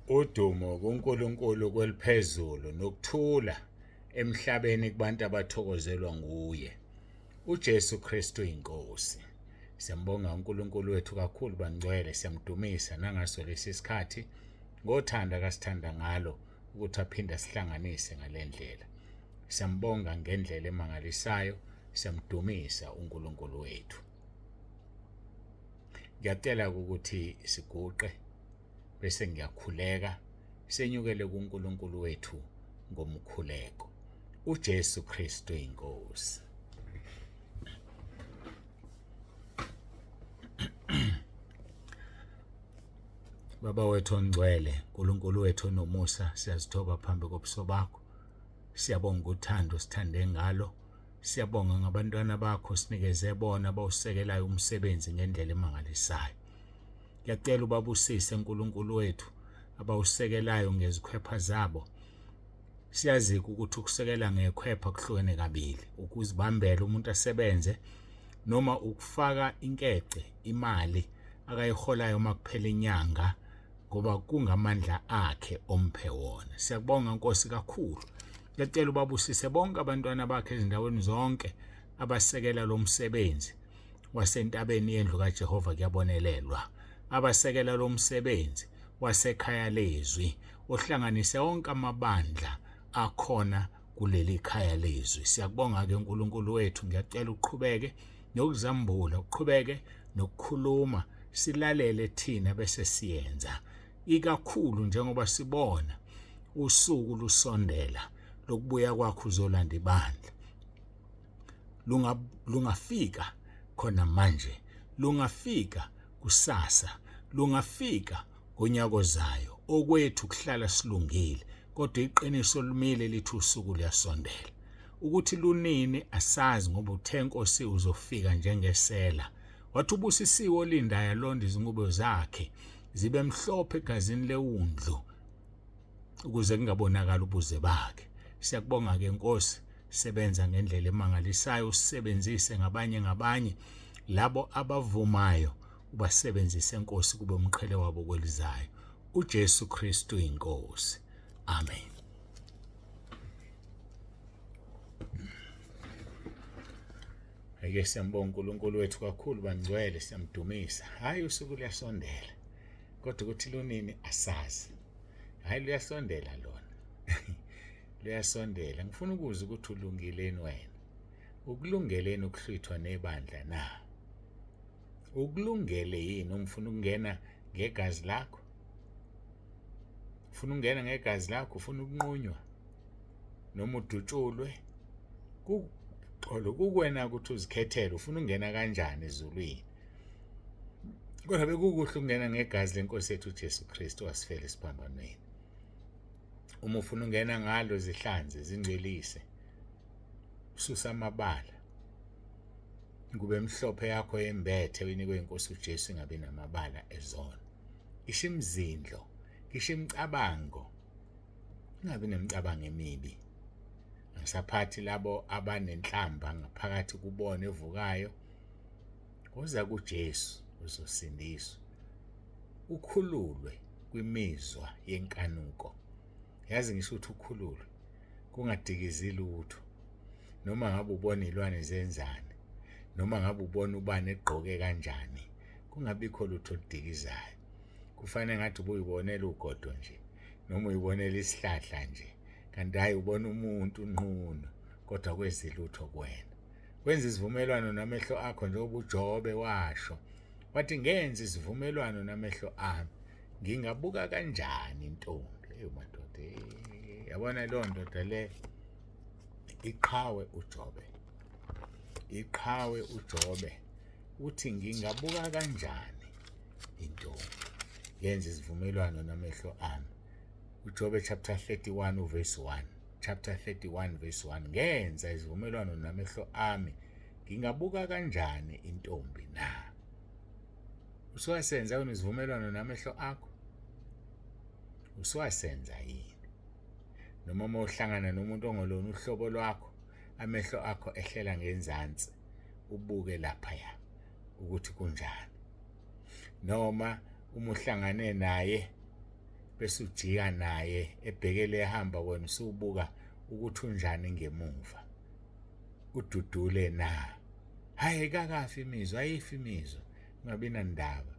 Udumo kuNkulunkulu kweliphezulu nokuthula emhlabeni kubantu abathokozelwa nguye. uJesu Kristu inkosi. Siyambonga uNkulunkulu wethu kakhulu bangcwele, siyamdumisa nangaso lesi sikhathi ngothanda akasithanda ngalo ukuthi aphinde asihlanganise ngalendlela. Siyambonga ngendlela emangalisayo, siyamdumisa uNkulunkulu wethu. Ngiyacela ukuthi siguqe bese ngiyakhuleka senyukele kuNkulunkulu wethu ngomkhuleko. uJesu Kristu inkosi. Baba wethu ongcwele, uNkulunkulu wethu onomusa, siyazithoba phambi kobuso bakho. Siyabonga uthando sithande ngalo. Siyabonga ngabantwana bakho sinikeze bona abawusekelayo umsebenzi ngendlela emangalisayo. Ngiyacela ubabusise uNkulunkulu wethu abawusekelayo ngezikhwepha zabo. Siyazi ukuthi ukusekela ngekhwepha kuhlukene kabili, ukuzibambela umuntu asebenze noma ukufaka inkece imali akayiholayo makuphela inyanga ngoba kungamandla akhe omphe wona. Siyakubonga Nkosi kakhulu. Ngiyacela ubabusise bonke abantwana bakhe ezindaweni zonke abasekela lo msebenzi wasentabeni yendlu kaJehova kuyabonelelwa, abasekela lo msebenzi wasekhaya lezwi, ohlanganise wonke amabandla akhona kuleli khaya lezwi. Siyakubonga ke uNkulunkulu wethu, ngiyacela uqhubeke nokuzambula, uqhubeke nokukhuluma, silalele thina bese siyenza. Ikakhulu njengoba sibona usuku lusondela lokubuya kwakho uzolanda ibandla. Lungafika khona manje, lungafika kusasa, lungafika ngonyaka ozayo. Okwethu kuhlala silungile, kodwa iqiniso lumile lithi usuku luyasondela. Ukuthi lunini asazi ngoba uthe Nkosi uzofika njengesela. Wathi ubusisiwe olindayo alonda izingubo zakhe zibe mhlophe egazini lewundlu ukuze kungabonakala ubuze bakhe. Siyakubonga ke Nkosi, sebenza ngendlela emangalisayo, usebenzise ngabanye labo abavumayo, ubasebenzise Nkosi kube umqhele wabo kwelizayo. uJesu Kristu inkosi. Amen. Ake siyambonga uNkulunkulu wethu kakhulu bangcwele, siyamdumisa. Hayi usuku luyasondela, kodwa ukuthi lunini asazi. Hayi luyasondela lona. Luyasondela. Ngifuna ukuza ukuthi ulungileni wena. Ukulungeleni ukuhlwithwa nebandla na? Ukulungele yini umfuna ukungena ngegazi lakho? Ufuna ukungena ngegazi lakho, ufuna ukunqunywa noma udutshulwe? Kukwena ukuthi uzikhethele ufuna ukungena kanjani ezulwini. Kodwa bekukuhle ukungena ngegazi lenkosi yethu uJesu Kristu wasifela esiphambanweni. Uma ufuna ukungena ngalo zihlanze, zingcwelise, ususa amabala, kube mhlophe yakho yembethe uyinikwe inkosi uJesu ingabe namabala ezona. Isho imizindlo, isho imicabango, ingabe nemicabango emibi. Angisaphathi labo abanenhlamba ngaphakathi kubona evukayo. Uza kuJesu uzosindiswa, ukhululwe kwimizwa yenkanuko. Yazi ngisho ukuthi ukhululwe, kungadikizi lutho. Noma ngabe ubona izilwane zenzani, noma ngabe ubona ubani egqoke kanjani, kungabikho lutho oludikizayo. Kufanele ngathi ubuyibonela ugodo nje, noma uyibonela isihlahla nje, kanti hayi ubona umuntu unqunu, kodwa kwezilutho kuwena. Wenza isivumelwano namehlo akho njengoba uJobe washo. Wathi ngenza isivumelwano namehlo ami, ngingabuka kanjani intombi? Madoda, yabona leyo ndoda le iqhawe uJobe. Iqhawe uJobe. Uthi ngingabuka kanjani intombi? Yenza isivumelwano namehlo ami. uJobe chapter 31 verse 1. Chapter 31 verse 1. Ngenza isivumelwano namehlo ami, ngingabuka kanjani intombi na? Usuwasenza isivumelwano namehlo akho? Usuwasenza yini? Noma uma uhlangana nomuntu ongolona uhlobo lwakho, amehlo akho ehlela ngenzansi, ubuke laphaya ukuthi kunjani. Noma uma uhlangane naye bese ujika naye ebhekele ehamba wena usubuka ukuthi unjani ngemuva ududule na hayi kakafi imizwa ayifi imizwa ungabi nandaba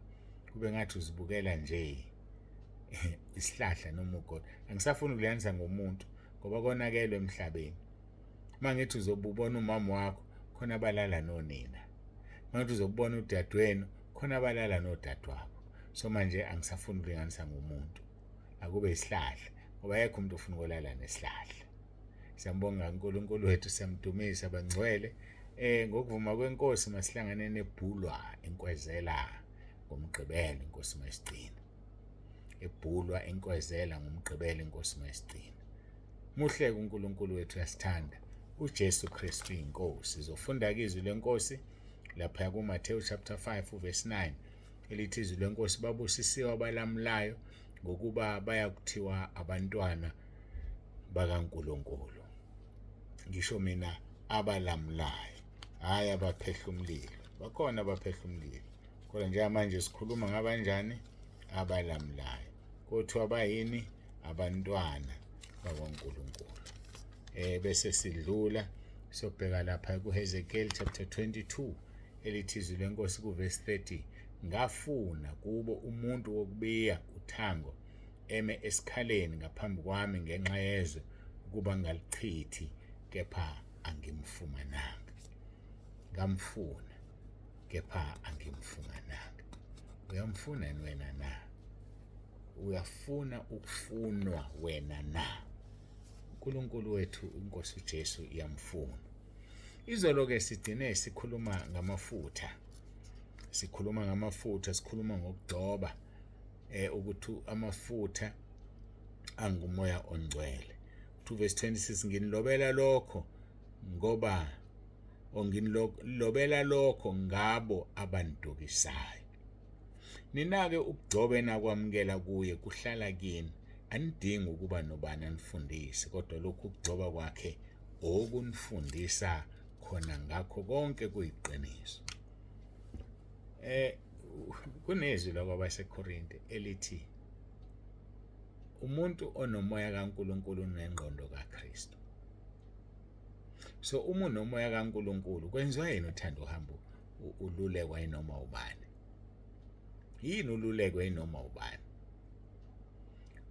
kube ngathi uzibukela nje isihlahla noma ugodo angisafuni ukulenza ngomuntu ngoba konakelwe emhlabeni mangithi uzobubona umama wakho khona abalala nonina mangithi uzobona udadewenu khona abalala nodadewabo so manje angisafuni ukulinganisa ngomuntu akube isihlahla ngoba yekho umuntu ofuna ukulala nesihlahla siyambonga uNkulunkulu wethu siyamdumisa bangcwele ngokuvuma kwenkosi masihlangane nebhulwa enkwezela ngomgqibelo inkosi mayisigcina ebhulwa enkwezela ngomgqibelo inkosi mayisigcina muhle uNkulunkulu wethu uyasithanda uJesu Kristu inkosi sizofunda izwi lenkosi lapha kuMathewu chapter 5 verse 9 elithi izwi lenkosi babusisiwe abalamulayo ngokuba bayakuthiwa abantwana bakaNkulunkulu ngisho mina abalamulayo hayi abaphehla umlilo bakhona abaphehla umlilo kodwa nje manje sikhuluma ngabanjani abalamulayo kuthiwa bayini abantwana bakaNkulunkulu bese sidlula sobheka lapha kuHezekiel chapter 22 elithi izwi lenkosi kuverse 30 ngafuna kubo umuntu wokubiya uthango eme esikhaleni ngaphambi kwami ngenxa yezwe ukuba ngalichithi kepha angimfumananga ngamfuna kepha angimfumananga uyamfuna wena na uyafuna ukufunwa wena na uNkulunkulu wethu inkosi uJesu iyamfuna izolo ke sigcine sikhuluma ngamafutha sikhuluma ngokugcoba ukuthi amafutha angumoya ongcwele 2 verse 26 nginilobela lokho ngoba onginilobela lokho ngabo abandukisayo ninake ukugcoba enakwamukela kuye kuhlala kini anidingi ukuba nobani anifundise kodwa lokhu ukugcoba kwakhe okunifundisa khona ngakho konke kuyiqiniso kunezwi lakwabaseKorinte elithi umuntu onomoya kaNkulunkulu nengqondo kaKristu so uma unomoya kaNkulunkulu kwenziwa yini uthanda uhamba ululekwa inoma ubani yini ululekwa inoma ubani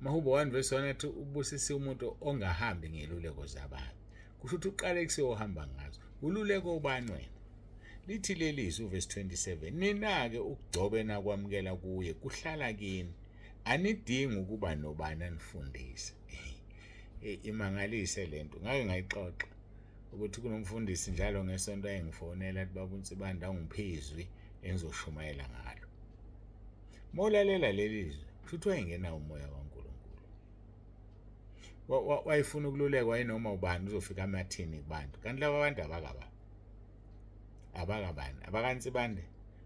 Mahubo 1 verse 1 ethi ubusisi umuntu ongahambi ngeluleko zabantu kusho ukuthi uqale kuseyohamba ngazo ululeko ubani wena lithi lelizwi verse 27 ninake ukugcoba enakwamukela kuye kuhlala kini anidingi ukuba nobani anifundise imangalise lento ngake ngayixoxa ukuthi kunomfundisi njalo ngesonto ayengifonela athi baba uNsibanda ungiphezwi engizoshumayela ngalo molalela lelizwi futhi wayengena umoya kaNkulunkulu wayifuna ukululekwa yinoma ubani uzofika emathini kubantu kanti laba abantu abakabani abakaNsibande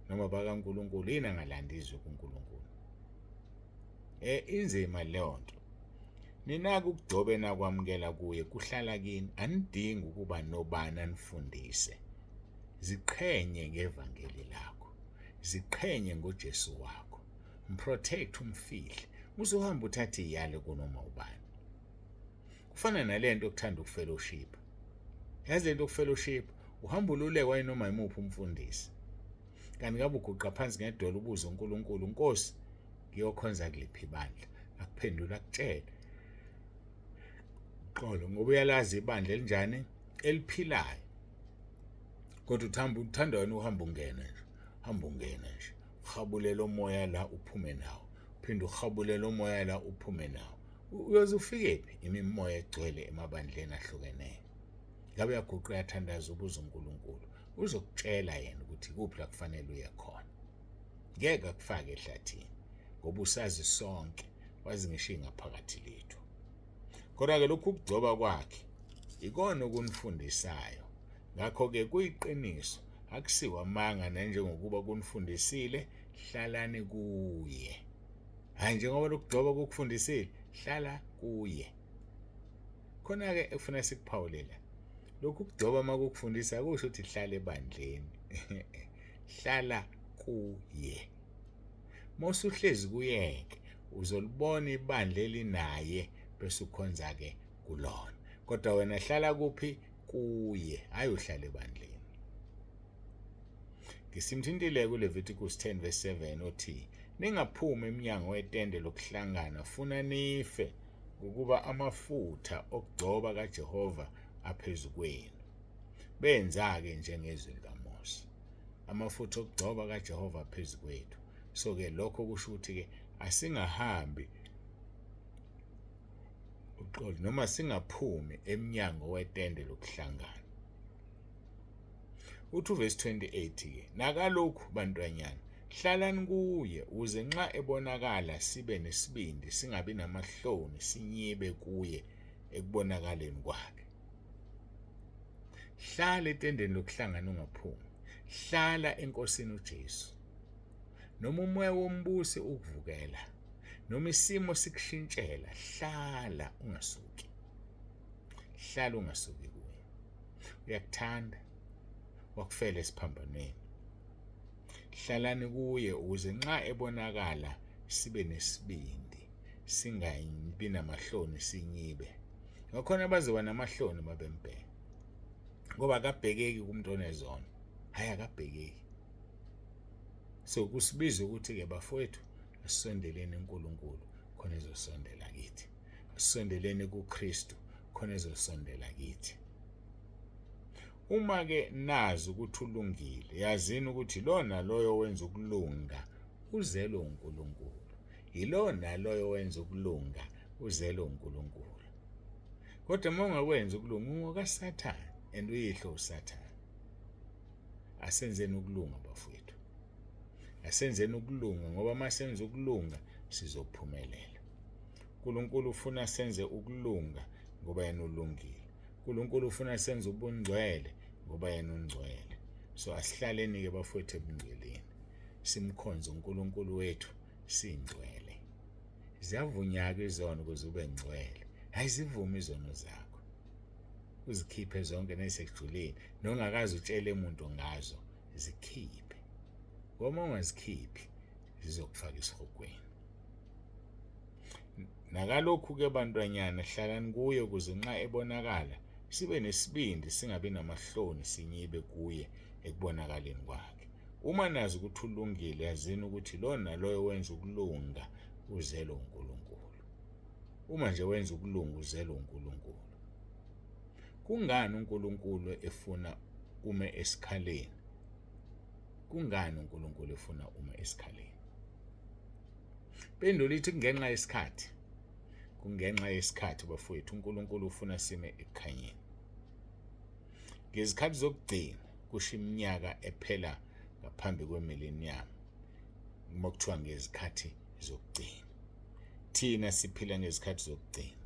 noma bakaNkulunkulu yini angalandizwe kuNkulunkulu inzima leyo nto ninake ukugcoba enakwamukela kuye kuhlala kini anidingi ukuba nobani anifundise ziqhenye ngevangeli lakho ziqhenye ngoJesu wakho mprotect umfihle uzohamba uthathe iyale kunoma ubani kufana nalento yokuthanda ukufellowship yazi lento yokufellowship uhamba ululekwa noma imuphi umfundisi kanti ngabe uguqa phansi ngedolo ubuza uNkulunkulu Nkosi ngiyokhonza kuliphi ibandla akuphendula akutshela qolo ngoba uyalazi ibandla elinjani eliphilayo kodwa uthanda wena uhamba ungena nje uhabulela umoya la uphume nawo uphinde uhabulela umoya la uphume nawo uyoze ufikephi imimoya egcwele emabandleni ahlukeneyo ngabe yaguqa uyathandaza ubuza uNkulunkulu uzokutshela yena ukuthi kuphi la kufanele uye khona ngeke akufake ehlathini ngoba usazi sonke wazi ngisho ingaphakathi lethu kodwa ke lokhu ukugcoba kwakhe ikona okunifundisayo ngakho ke kuyiqiniso akusiwa amanga nanjengokuba kunifundisile hlalani kuye hayi njengoba lokugcoba kokufundisile hlala kuye khona ke ufuna sikuphawulela lokhu ukugcoba makukufundisa kusho ukuthi hlala ebandleni hlala kuye mosuhlezi kuyeke uzolibona ibandla elinaye bese ukhonza ke kulona. Kodwa wena hlala kuphi? Kuye, hayi uhlala ebandleni. Ngisimthintile kuLeviticus 10 verse 7 othi, ningaphumi eminyango wetende lokuhlangana funa nife ukuba amafutha okugcoba kaJehova aphezu kwenu. Benza-ke njengezwi likaMose. Amafutha okugcoba kaJehova aphezu kwethu. So-ke lokho kusho ukuthi-ke asingahambi uqolo noma singaphumi eminyango wetende lokuhlangana. Uthi verse 28-ke, nakalokhu bantwanyana, hlalani kuye ukuze nxa ebonakala sibe nesibindi, singabi namahloni, sinyibe kuye ekubonakaleni kwakhe. Hlala etendeni lokuhlangana ungaphumi. Hlala enkosini uJesu. Noma umoya wombusi ukuvukela, noma isimo sikushintshela, hlala ungasuki. Hlala ungasuki kuye. Uyakuthanda, wakufela esiphambanweni. Hlalani kuye ukuze nxa ebonakala sibe nesibindi, singabi namahloni, sinyibe. Ngakhona abazoba namahloni babembheka. Ngoba akabhekeki kumuntu onezono. Hayi akabhekeki. So kusibiza ukuthi-ke bafowethu asondeleni uNkulunkulu khona ezosondela kithi. Asondeleni kuKristu khona ezosondela kithi. Uma-ke nazi ukuthi ulungile, yazini ukuthi lona loyo wenza ukulunga uzelwe uNkulunkulu. Yilona loyo wenza ukulunga uzelwe uNkulunkulu. Kodwa uma ungakwenza ukulunga ungokaSathane and uyihlo uSathane. Asenzeni ukulunga bafowethu. Asenzeni ukulunga ngoba uma senza ukulunga sizophumelela. uNkulunkulu ufuna senze ukulunga ngoba yena ulungile. uNkulunkulu ufuna senze ubungcwele ngoba yena ungcwele. So asihlaleni-ke bafowethu ebungcweleni. Simkhonze uNkulunkulu wethu singcwele. Ziyavunyaka izono ukuze ube ngcwele. Hayi zivume izono zakho. Uzikhiphe zonke nesekujuleni. Nongakazi utshele umuntu ngazo, zikhiphe. Ngoba ungazikhiphi zizokufaka isihogweni. Nakalokhu-ke bantwanyana, hlalani kuye ukuze nxa ebonakala sibe nesibindi, singabi namahloni, sinyibe kuye ekubonakaleni kwakhe. Uma nazi ukuthi ulungile, yazini ukuthi lona loyo wenza ukulunga uzelwe uNkulunkulu. Uma nje wenza ukulunga uzelwe uNkulunkulu. Kungani uNkulunkulu efuna ume esikhaleni? Kungani uNkulunkulu efuna ume esikhaleni? Phendula ithi kungenxa yesikhathi. Kungenxa yesikhathi bafowethu uNkulunkulu ufuna sime ekukhanyeni. Ngezikhathi zokugcina kusho iminyaka ephela ngaphambi kwemillennium. Uma kuthiwa ngezikhathi zokugcina. Thina siphila ngezikhathi zokugcina.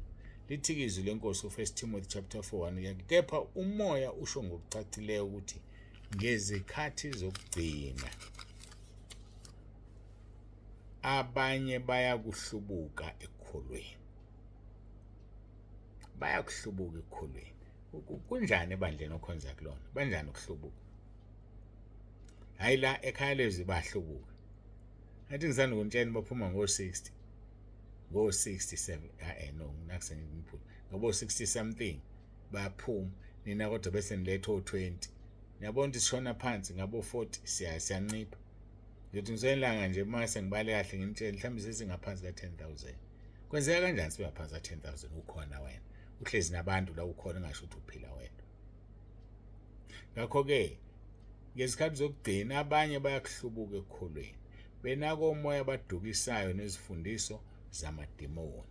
Lithi izwi lenkosi u1 Timothy chapter 4:1, kepha umoya usho ngokucacileyo ukuthi ngezikhathi zokugcina abanye bayakuhlubuka ekukholweni. Bayakuhlubuka ekukholweni. Kunjani ebandleni okhonza kulona? Banjani ukuhlubuka? Hayi la ekhaya lezi bahlubuka. Athi ngisanda ukuntshela baphuma ngo-60. Ngo-67 no nakusengiphula. Ngabo-60 something bayaphuma. Nina kodwa bese niletha o20. Niyabona ukuthi sishona phansi ngabo-40 siyancipha. Ngithi ngizoyelanga nje mase ngibale kahle ngimtshela mhlawumbe sesingaphansi ka10,000. Kwenzeka kanjani sibe ngaphansi ka10,000 ukhona wena? Uhlezi nabantu la ukhona ngisho ukuthi uphila wena. Ngakho-ke ngezikhathi zokugcina abanye bayakuhlubuka ekukholweni. Benako umoya abadukisayo nezifundiso zamadimoni.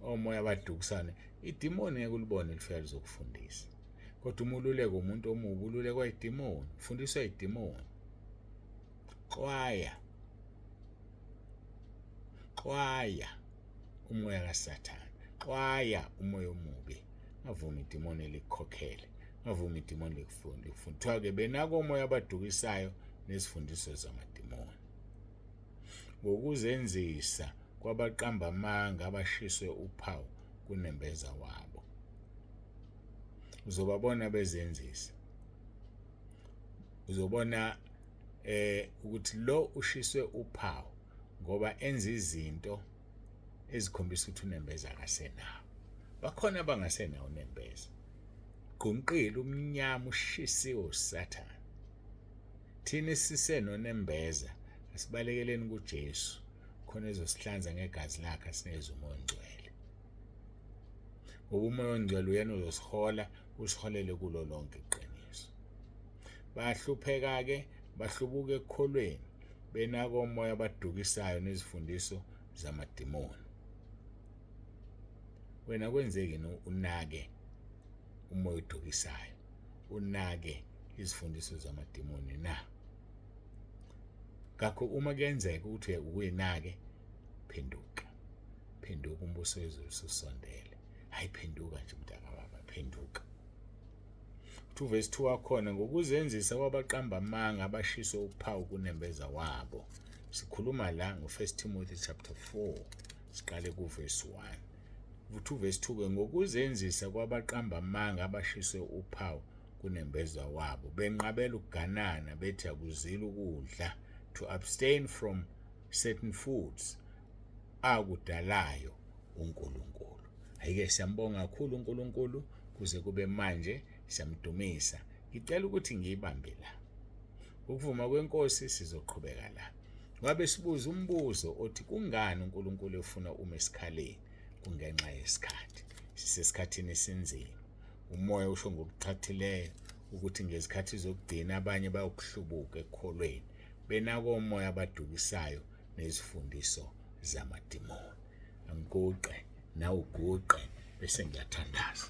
Omoya abadukisana, idimoni ngeke ulibone lifika lizokufundisa. Kodwa umululeko umuntu omubi ululekwa idimoni, ufundiswa idimoni. Xwaya umoya kaSathane. Xwaya umoya omubi. Ngavuma idimoni likukhokhele. Ngavuma idimoni likufunda. Kuthiwa-ke benako umoya abadukisayo nezifundiso zamadimoni. Ngokuzenzisa kwabaqamba amanga abashiswe uphawu kunembeza wabo. Uzobabona bezenzisa. Uzobona ukuthi lo ushiswe uphawu ngoba enza izinto ezikhombisa ukuthi unembeza akasenawo. Bakhona abangasenawo unembeza. Gqunqile umnyama ushisiwe uSathane. Thina sisenonembeza asibalekeleni kuJesu khona ezosihlanza ngegazi lakhe asinikeze umoya ongcwele. Ngoba umoya ongcwele uyena uzosihola usiholele kulo lonke iqiniso. Bayahlupheka-ke bahlubuka ekukholweni benako umoya abadukisayo nezifundiso zamadimoni. Wena kwenzeki unake umoya odukisayo, unake izifundiso zamadimoni na? Ngakho uma kuyenzeka ukuthi uyinake, phenduka. Phenduka, umbuso wezulu ususondele. Hayi phenduka nje mntaka baba, phenduka. Verse 2 wakhona, ngokuzenzisa kwabaqamba amanga abashiswe uphawu kunembeza wabo. Sikhuluma la ngo-1 Timothy chapter 4 siqale ku-verse 1. Verse 2 ngokuzenzisa kwabaqamba amanga abashiswe uphawu kunembeza wabo, benqabela ukuganana bethi akuzile ukudla, to abstain from certain foods akudalayo uNkulunkulu. Ayike siyambonga kakhulu uNkulunkulu kuze kube manje, siyamdumisa. Ngicela ukuthi ngiyibambe la. Ukuvuma kwenkosi sizoqhubeka la. Ngabe sibuza umbuzo othi kungani uNkulunkulu efuna uma esikhaleni? Kungenxa yesikhathi. Sisesikhathini esinzima. Umoya usho ngokuchathileyo ukuthi ngezikhathi zokugcina abanye bayokuhlubuka ekukholweni, benako umoya abadukisayo nezifundiso zamadimoni. Angiguqe nawe uguqe bese ngiyathandaza.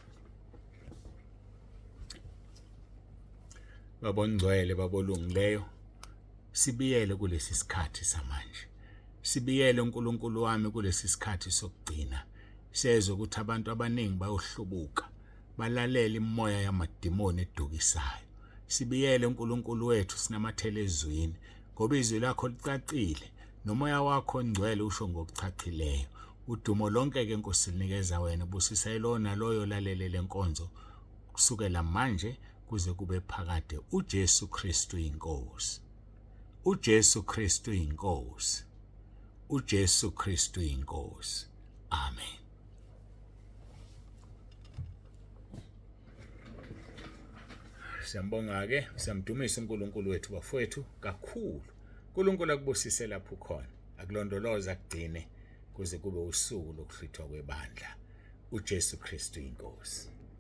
Babongcwele babolungileyo, sibiyele kulesi sikhathi samanje. Sibiyele uNkulunkulu wami kulesi sikhathi sokugcina. Siyezwe ukuthi abantu abaningi bayohlubuka, balalela imoya yamadimoni edukisayo. Sibiyele uNkulunkulu wethu sinamathele ezwini, ngoba izwi lakho licacile, nomoya wakho ongcwele usho ngokuchachileyo. Udumo lonke-ke Nkosi linikeza wena, busisa yilo naloyo lalele lenkonzo kusukela manje kuze kube phakade. uJesu Kristu inkosi. uJesu Kristu inkosi. uJesu Kristu inkosi. Amen. Siyambonga-ke, siyamdumisa uNkulunkulu wethu bafowethu kakhulu. uNkulunkulu akubusise lapho khona, akulondoloze akugcine kuze kube usuku lokuhlithwa kwebandla. uJesu Kristu inkosi.